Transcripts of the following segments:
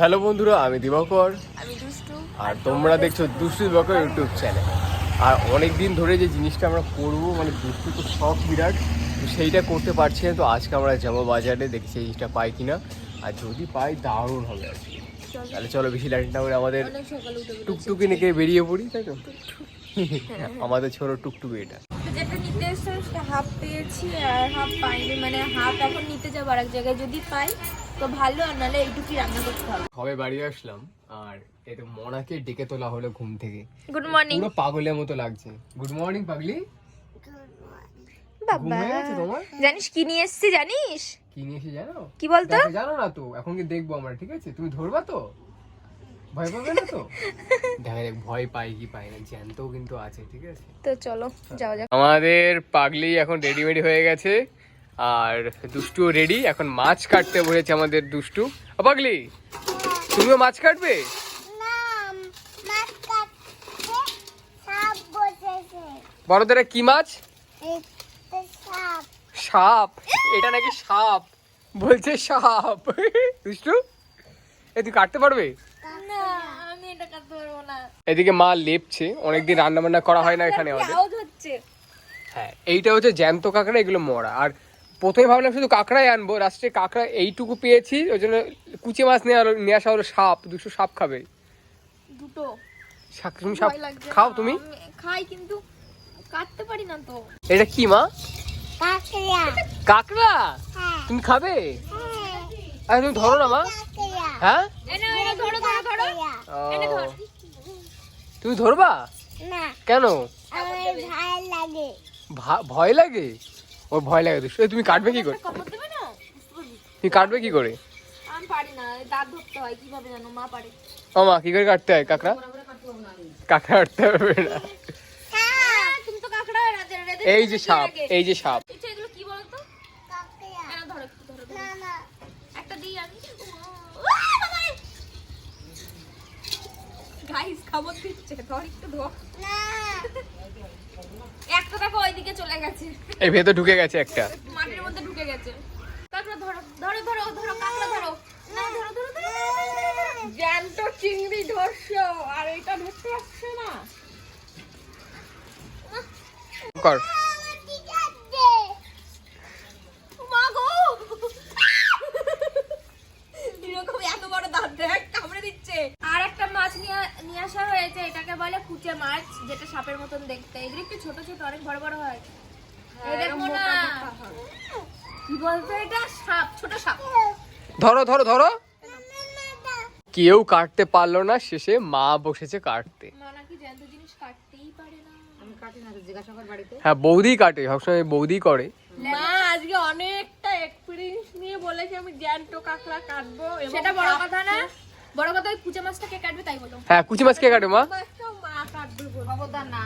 Hello বন্ধুরা, আমি দিবাকর, আমি দুষ্টু, আর তোমরা দেখছো দুষ্টু দিবাকর ইউটিউব চ্যানেল। আর অনেক দিন ধরে যে জিনিসটা আমরা করবো, মানে দুষ্টু তো শখ বিরাট, তো সেইটা করতে পারছি না। তো আজকে আমরা যাবো বাজারে, দেখি সেই জিনিসটা পাই কিনা, আর যদি পাই দারুণ হবে আজকে। তাহলে চলো বেশি লাইট না করে আমাদের টুকটুকি নিয়ে বেরিয়ে পড়ি, তাই তো? আমাদের ছোট টুকটুকি এটা। যেটা নিতে এসেছিলাম সেটা হাফ পেয়েছি আর হাফ পাইনি, মানে হাফ এখন নিতে যাবো আর এক জায়গায়, যদি পাই তো ভালো, আর নাহলে এইটুকুই রান্না করতে হবে। সবে বাড়ি আসলাম আর এতে মনাকে ডেকে তোলা হলো ঘুম থেকে। Good morning. পুরো পাগলের মতো লাগছে। গুড মর্নিং পাগলি। বাবা, জানিস কি নিয়ে এসেছি? জানিস কি নিয়ে এসে জানো? কি বলতো? জানো না তো, এখন কি দেখবো আমরা, ঠিক আছে? তুমি ধরবা তো? ভয় পাবে না তো? দেখা যাক ভয় পাই কি পাই না, জ্যান্তও কিন্তু আছে, ঠিক আছে? তো চলো যাওয়া যাক। আমাদের পাগলি এখন রেডিমেডি হয়ে গেছে আর দুষ্টুও রেডি। এখন মাছ কাটতে বসেছে আমাদের দুষ্টু। পাগলি, তুমিও মাছ কাটবে? বড়দের কি মাছ? সাপ। এটা নাকি সাপ বলছে, সাপ। দুষ্টু, তুই কাটতে পারবে? না, আমি এটা কাটতে পারবো না। এদিকে মা লেপছে, অনেকদিন রান্না বান্না করা হয় না এখানে আমাদের। আওয়াজ হচ্ছে। হ্যাঁ, এইটা হচ্ছে জ্যান্ত কাঁকড়া, এগুলো মরা। আর প্রথমে ভাবলাম শুধু কাঁকড়াই আনবো, লাস্টে কাঁকড়া এইটুকু পেয়েছি, ওই জন্য কুচি মাছ নিয়ে আসা হলো। সাপ, দুশো সাপ খাবে দুটো। তুমি সাপ খাও? তুমি খাই কিন্তু কাটতে পারি না তো। এটা কি মা? কাঁকড়া? তুমি খাবে? আরে তুমি ধরো না মা। হ্যাঁ, ধরো ধরো ধরো। এনে ধর। তুমি ধরবা না, কেন? আমার ভয় লাগে। ভয় লাগে? ওর ভয় লাগে। দুষ্টু, তুমি কাটবে কি করে? কামড় দেবে না? তুমি কাটবে কি করে? আমি পারি না, দাঁত ধরতে হয়। কিভাবে জানো? মা পারে। ও মা, কি করে কাটতে হয় কাঁকড়া? কাঁকড়া কাটতে হবে না। তুমি তো কাঁকড়া রেঁধে এই যে সাপ, এই যে সাপ। আচ্ছা, এগুলো কি বলতো? কাঁকড়া। এনে ধরো, ধরো। না না, একটা দিই আমি। গাইস, খাবার দিচ্ছে। ধর একটু, ধর না। একটা দেখো ওইদিকে চলে গেছে। এই ভেতর ঢুকে গেছে একটা। মাটির মধ্যে ঢুকে গেছে। কাঁকড়া ধরো, ধরো ধরো ধরো, কাঁকড়া ধরো। না, ধরো ধরো ধরো। জ্যান্ত চিংড়ি ধরছো আর এটা ধরতে পারছো না। কর। মা গো, এরকম এত বড় দাঁত দেখ, কামড়ে দিচ্ছে। আর একটা মাছ নিয়ে আসা হয়েছে, এটাকে বলে কুচে মাছ, যেটা সাপের মতন দেখতে। এগুলো একটু ছোট ছোট, অনেক বড় বড় হয়। এই দেখো না, কি বলতো এটা? সাপ, ছোট সাপ। ধরো ধরো ধরো। কেউ কাটতে পারলো না, শেষে মা বসেছে কাটতে। মা নাকি জ্যান্ত জিনিস কাটতেই পারে না। আমি কাটি না, জিজ্ঞাসা কর বাড়িতে। হ্যাঁ, বৌদি কাটে, সবসময় বৌদি করে। মা আজকে অনেকটা এক্সপেরিয়েন্স নিয়ে বলেছে আমি জ্যান্ত কাঁকড়া কাটবো। সেটা বড় কথা না, বড় কথা ওই কুচে মাছটা কে কাটবে তাই বলো। হ্যাঁ, কুচি মাছ কে কাটে মা? মাছটাও মা কাটবে বলে। খবরদার না,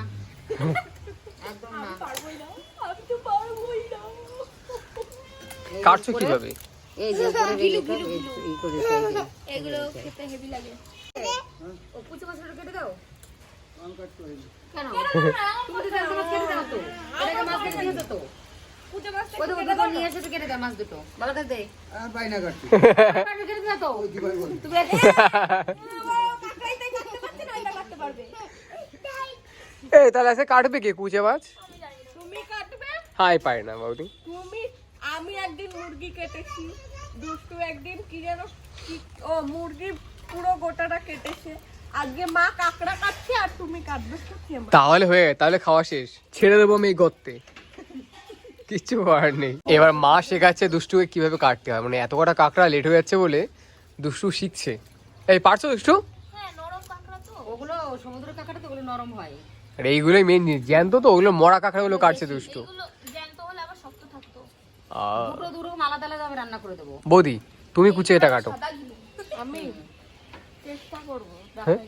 একদম না। পারবোই না, আমি তো পারবোই না। কাটছো কিভাবে? এই যে উপরে রেখে এই করে এগুলো খেতে হেভি লাগে। ও পুচু মাছটা কেটে দাও। কেন? তুমি তো জানো মাছ কেটে দাও তো। এটাকে মাছ কেটে দিয়েছো তো। কুচে মাছটা ওই দেখো দুটো নিয়ে এসে তো কেটে দাও মাছ দুটো। বাবা কাছে দে। বাইনা কাটছি কাটে কেটে দাও তো। তুমি কাটাইতে কাটতে পারতে না, এটা কাটতে পারবে। এই তাহলে এসে কাটবে কে কুচে মাছ? তুমি কাটবে? হাই পায় না বৌদি। তুমি, আমি একদিন মুরগি কেটেছি, দুষ্টু একদিন কি যেন ও মুরগি পুরো গোটাটা কেটেছে। আজকে মা কাঁকড়া কাটছে আর তুমি কাটবে কুচে মাছ। তাহলে হয়ে গেছে, তাহলে খাওয়া শেষ। ছেড়ে দেবো আমি এই গর্তে, কিচ্ছু করার নেই। এবার মা শেখাচ্ছে দুষ্টুকে কিভাবে কাটতে হয়। মানে এত কটা কাঁকড়া লেট হয়ে যাচ্ছে বলে দুষ্টু শিখছে। এই পারছো দুষ্টু? হ্যাঁ, নরম কাঁকড়া তো। ওগুলো সমুদ্রের কাঁকড়া তো ওগুলো নরম হয়। আর এইগুলোই মেন জিনিস, জ্যান্ত তো, ওগুলো মরা কাঁকড়াগুলো কাটছে দুষ্টু। এগুলো জ্যান্ত হলে আবার শক্ত থাকতো। দুটো দুটো আলাদা আলাদা আমি রান্না করে দেবো। বৌদি, তুমি কুচে এটা কাটো। সাদা ঘি। আমি চেষ্টা করবো। হ্যাঁ?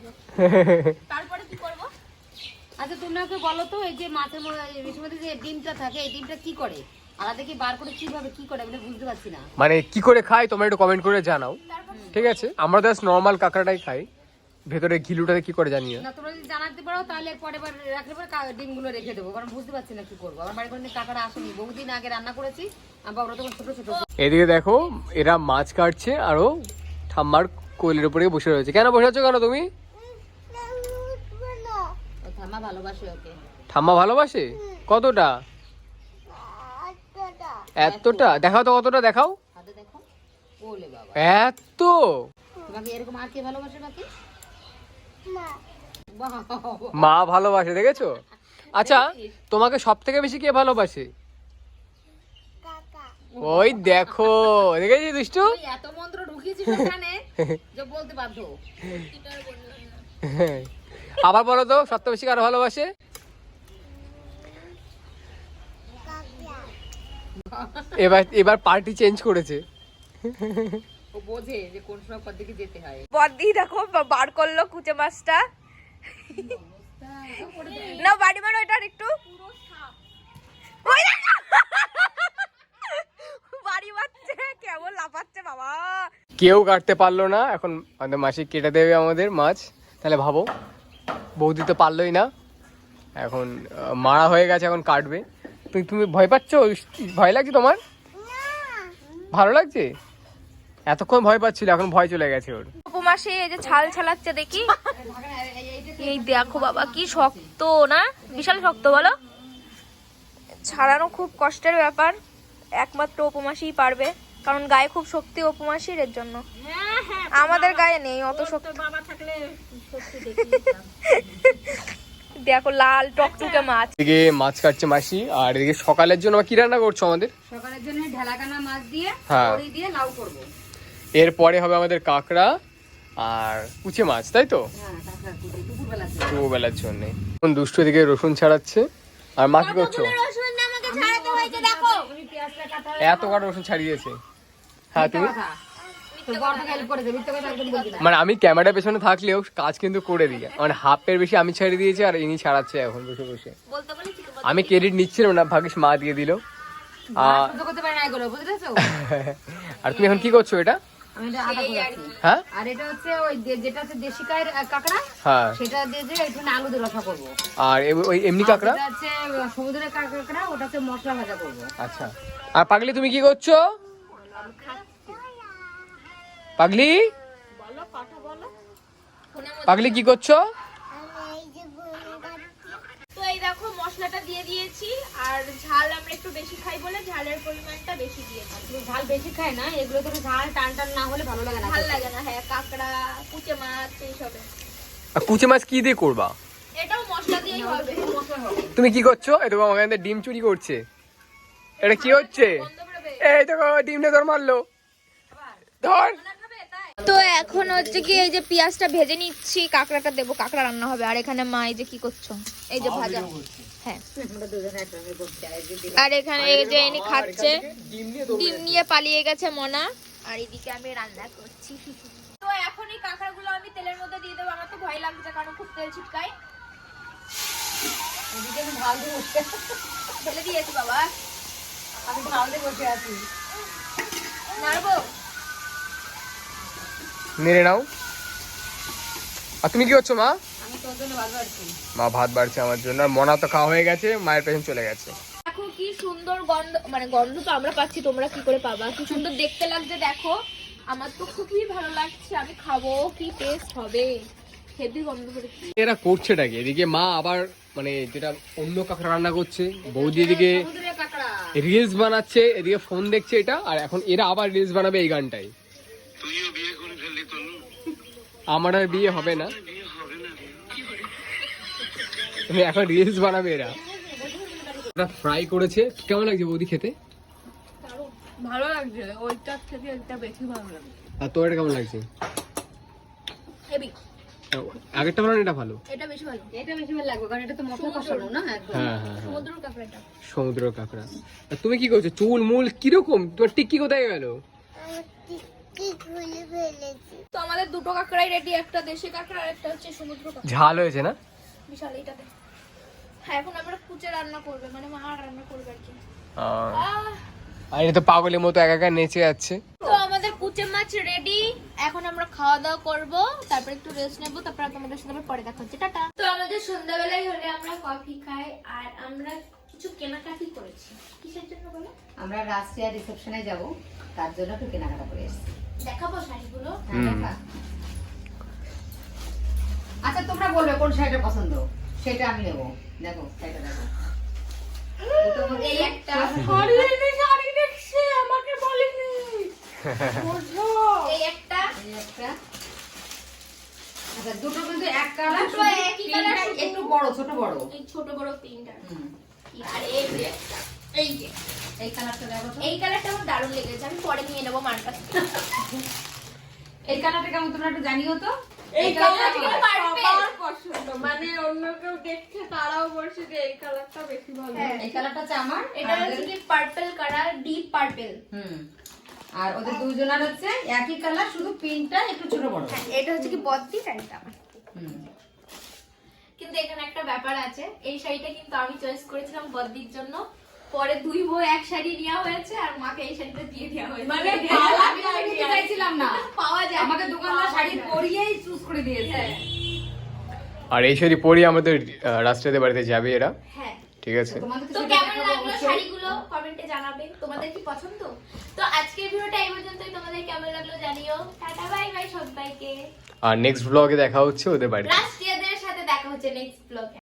তারপরে কি করব? আচ্ছা তুমি ওকে বলো তো, এই যে মাছের মধ্যে যে ডিমটা থাকে, এই ডিমটা কি করে? আলাদা কি বার করে কিভাবে কি করে আমি বুঝতে পারছি না। মানে কি করে খাই তোমরা একটু কমেন্ট করে জানাও, ঠিক আছে? আমরা জাস্ট নর্মাল কাঁকড়াটাই খাই, ভেতরে ঘিলুটাতে কি করে জানি না। না তোমরা যদি জানাতে পারো তাহলে পরের বার রাখলে পরে ডিমগুলো রেখে দেবো, কারণ বুঝতে পারছি না কি করবো। আমার বাড়ি কোনো কাঁকড়া আসেনি, বহুদিন আগে রান্না করেছি, আমার বাবা তখন ছোট ছোট। এদিকে দেখো, এরা মাছ কাটছে আরো ঠাম্মার কোলের উপরে বসে রয়েছে। কেন বসে আছো কেন তুমি? ও ঠাম্মা ভালোবাসে ওকে। ঠাম্মা ভালোবাসে? কতটা? এতটা? দেখাও তো কতটা, দেখাও। হাতে দেখো। ওলে বাবা, এত? তোমাকে এরকম আর কে ভালোবাসে বাকি? মা ভালোবাসে, দেখেছো? আচ্ছা, তোমাকে সব থেকে বেশি কে ভালোবাসে? ওই দেখো, দেখেছি দুষ্টু? তুই এত মন্ত্র ঢুকিয়েছিস ওখানে যে বলতে বাধ্য। আবার বলো তো, সবথেকে বেশি কারো ভালোবাসে? এবার এবার পার্টি চেঞ্জ করেছে। ও বোঝে যে কোন সময় কোন দিকে যেতে হয়। বদ্দি দেখো বার করলো কুচে মাছটা। না বাড়ি মারো এটা একটু। ওই দেখো। বাড়ি মারছে, কেমন লাফাচ্ছে বাবা। কেউ কাটতে পারলো না, এখন আমাদের মাসি কেটে দেবে আমাদের মাছ। তাহলে ভাবো, বৌদি তো পারলোই না, এখন মারা হয়ে গেছে, এখন কাটবে। তুমি ভয় পাচ্ছ? ভয় লাগছে তোমার? ভালো লাগছে? এতক্ষণ ভয় পাচ্ছিল, এখন ভয় চলে গেছে ওর। উপমাসে এই যে ছাল ছালাচ্ছে দেখি। এই দেখো বাবা কি শক্ত না, বিশাল শক্ত বলো। ছাড়ানো খুব কষ্টের ব্যাপার, একমাত্র উপমাসেই পারবে, কারণ গায়ে খুব শক্তি উপমাসির, এর জন্য। আমাদের গায়ে নেই অত শক্তি। বাবা থাকলে সত্যি দেখি। দেখো লাল টকটকে মাছ। এদিকে মাছ কাটছে মাসি, আর এদিকে সকালের জন্য কি রান্না করছো আমাদের? সকালের জন্য ঢেলাকানা মাছ দিয়ে হ্যাঁ। বড়ি দিয়ে লাউ করব। এরপরে হবে আমাদের কাঁকড়া আর কুচে মাছ, তাই তো? হ্যাঁ, কাঁকড়া কুচি দুপুরবেলা। দুবেলার জন্য। এখন দুষ্টু এদিকে রসুন ছাড়াচ্ছে, আর মা কি করছো? তুমি পেঁয়াজটা কাটা এত কাটা রসুন ছাড়িয়েছে। হ্যাঁ তুমি? তো বড় হেল্প করে দেবে, মিথ্যে কথা একদম বলবি না। মানে আমি ক্যামেরার পেছনে থাকলেও কাজ কিন্তু করে দিই, মানে হাফের বেশি আমি ছাড়িয়ে দিয়েছি, আর ইনি ছাড়াচ্ছে এখন বসে বসে। বলতে বলি কি আমি ক্রেডিট নিচ্ছিলাম না, ভাগ্যিস মা দিয়ে দিল। আর সহ্য করতে পারে না এগুলো, বুঝেছো? আর তুমি এখন কি করছো এটা? আমি এটা আদা কোরাচ্ছি। হ্যাঁ আর এটা হচ্ছে ওই যেটা হচ্ছে দেশি কায়ের কাঁকড়া, হ্যাঁ। সেটা দিয়ে যে একটু আলু দিয়ে রসা করবো। আর ওই এমনি কাঁকড়া? এটা হচ্ছে সমুদ্রের কাঁকড়া, ওটা হচ্ছে মশলা ভাজা করবো। আচ্ছা। আর পাগলি তুমি কি করছো? পাগলি, পাগলি কি করছো? তো এই দেখো মশলাটা দিয়ে দিয়েছি, আর ঝাল আমরা একটু বেশি খাই বলে ঝালের পরিমাণটা বেশি দিয়েছি। তুমি ঝাল বেশি খায় না, এগুলো তো ঝাল টান টান না হলে ভালো লাগে না। ভাল লাগে না, হ্যাঁ। কাঁকড়া, কুচে মাছ এইসবে। আর কুচে মাছ কি দিয়ে করবা? এটাও মশলা দিয়েই হবে। তুমি কি করছো? এই দেখো আমাকে ডিম চুরি করছে। এটা কি হচ্ছে? এই দেখো ডিমটা ধর মারলো, ধর। তো এখন হচ্ছে কি এই যে পেঁয়াজটা ভেজে নিচ্ছি, কাঁকড়াটা দেবো, কাঁকড়া রান্না হবে। আর এখানে মা এই যে কি করছো, এই যে ভাজা, হ্যাঁ। আমরা দুজনে একসঙ্গে করছি, আর এই যে আর এখানে এই যে ইনি খাচ্ছে, ডিম নিয়ে পালিয়ে গেছে মনা। আর এদিকে আমি রান্না করছি। তো এখন এই কাঁকড়াগুলো আমি তেলের মধ্যে দিয়ে দেবো। আমার তো ভয় লাগছে, কারণ খুব তেল ছিটকায়। এদিকে আমি ঢাল দিয়ে বসে আছি। ফেলে দিয়েছি বাবা, আমি ঢাল দিয়ে বসে আছি। নাড়বো। মেরে নাও। আর তুমি কি করছো মা? আমি তোর জন্য ভাত বাড়ছি। মা ভাত বাড়ছে আমার জন্য, আর মনা তো খাওয়া হয়ে গেছে, মায়ের পেছন চলে গেছে। দেখো কি সুন্দর গন্ধ, মানে গন্ধ তো আমরা পাচ্ছি, তোমরা কি করে পাবা? কি সুন্দর দেখতে লাগছে দেখো, আমার তো খুবই ভালো লাগছে। আমি খাবো, কি টেস্ট হবে, হেভি গন্ধ করেছি। এরা করছেটা কি? এদিকে মা আবার মানে যেটা অন্য কাঁকড়া রান্না করছে, বৌদি এদিকে সমুদ্রের কাঁকড়া। রিলস বানাচ্ছে, এদিকে ফোন দেখছে এটা, আর এখন এরা আবার রিলস বানাবে এই গানটাই। আমার আর বিয়ে হবে না, তুমি এখন রিলস বানাবে এরা। ফ্রাই করেছে, কেমন লাগছে বৌদি খেতে? ভালো লাগছে, ওইটার থেকে এটা বেশি ভালো লাগে। আর তোর এটা কেমন লাগছে? হেভি, আগেরটা ভালো না এটা ভালো? এটা বেশি ভালো। এটা বেশি ভালো লাগবে, কারণ এটা তো মশলা কষানো না একদম। হ্যাঁ হ্যাঁ হ্যাঁ, সমুদ্রের কাঁকড়াটা। সমুদ্র কাঁকড়া। আর তুমি কি করছো? চুল মুল কিরকম, তোমার টিক্কি কোথায় গেল? তো আমাদের দুটো কাঁকড়াই রেডি, একটা দেশি কাঁকড়া আর একটা হচ্ছে সমুদ্র কাঁকড়া। ঝাল হয়েছে না? বিশাল এইটাতে। হ্যাঁ, এখন আমরা কুচে রান্না করবে, মানে মা রান্না করবে আর কি। আর এটা তো পাগলের মতো একা একা নেচে যাচ্ছে। তো আমাদের কুচে মাছ রেডি, এখন আমরা খাওয়া দাওয়া করব, তারপর একটু রেস্ট নেব, তারপর তোমাদের সাথে পরে দেখা হচ্ছে। টাটা। তো আমাদের সন্ধ্যাবেলায় হলে আমরা কফি খাই, আর আমরা কিছু কেনাকাটি করেছি। কিসের জন্য বলো? আমরা রাষ্ট্রীয় রিসেপশনে যাব, তার জন্য একটু কেনাকাটা করে এসেছি। দেখাবো শাড়িগুলো। হ্যাঁ, দেখা। আচ্ছা তোমরা বলবে কোন শাড়িটা পছন্দ, সেটা আমি নেবো। দেখো শাড়িটা দেখো। এই একটা, শাড়ি এনে শাড়ি দেখছে, আমাকে বলেনি। বোঝো। এই একটা, এই একটা। আচ্ছা দুটো কিন্তু এক কালার, দুটো একই কালার, শুধু- একটু বড় ছোট বড়। এই ছোট বড় প্রিন্টার। হুম। আর এই যে একটা, এই যে এই কালারটা দেখো তো। এই কালারটা আমার দারুণ লেগেছে, আমি পরে নিয়ে নেবো মার কাছ থেকে। এই কালারটা কেমন তোমরা একটু জানিও তো। এই কালারটা কালারটা পারফেক্ট। সবার পছন্দ, মানে অন্য কেউ দেখছে তারাও বলছে যে এই কালারটা বেশি ভালো। হ্যাঁ। এই কালারটা হচ্ছে আমার, এটা হচ্ছে কি পার্পল কালার, ডিপ পার্পল। হুম। আর ওদের দুজনের হচ্ছে একই কালার, শুধু প্রিন্টটা একটু ছোট বড়। এটা হচ্ছে কি বদ্দি শাড়িটা আমার। হুম। কিন্তু এখানে একটা ব্যাপার আছে, এই শাড়িটা কিন্তু আমি চয়েস করেছিলাম বদ্দির জন্য, পরে দুই বউ এক শাড়ি নেওয়া হয়েছে আর মাকে এই শাড়িটা দিয়ে দেওয়া হয়েছে। মানে আমি নিতে চাইছিলাম না, পাওয়া যায়, আমাকে দোকানদার শাড়ি পরিয়েই চুজ করে দিয়েছে। হ্যাঁ। আর এই শাড়ি পরে আমাদের রাষ্ট্রীয়দের বাড়িতে যাবে এরা, হ্যাঁ। ঠিক আছে? তোমাদেরকে তো সেটা কেমন দেখাবো লাগলো অবশ্যই। শাড়িগুলো কমেন্টে জানাবে, তোমাদের কি পছন্দ? তো আজকের ভিডিওটা এই পর্যন্তই, তোমাদের কেমন লাগলো জানিও। টাটা বাই বাই সবাইকে। আর নেক্সট ব্লগে দেখা হচ্ছে ওদের বাড়িতে। রাষ্ট্রীয়দের সাথে দেখা হচ্ছে নেক্সট ব্লগে।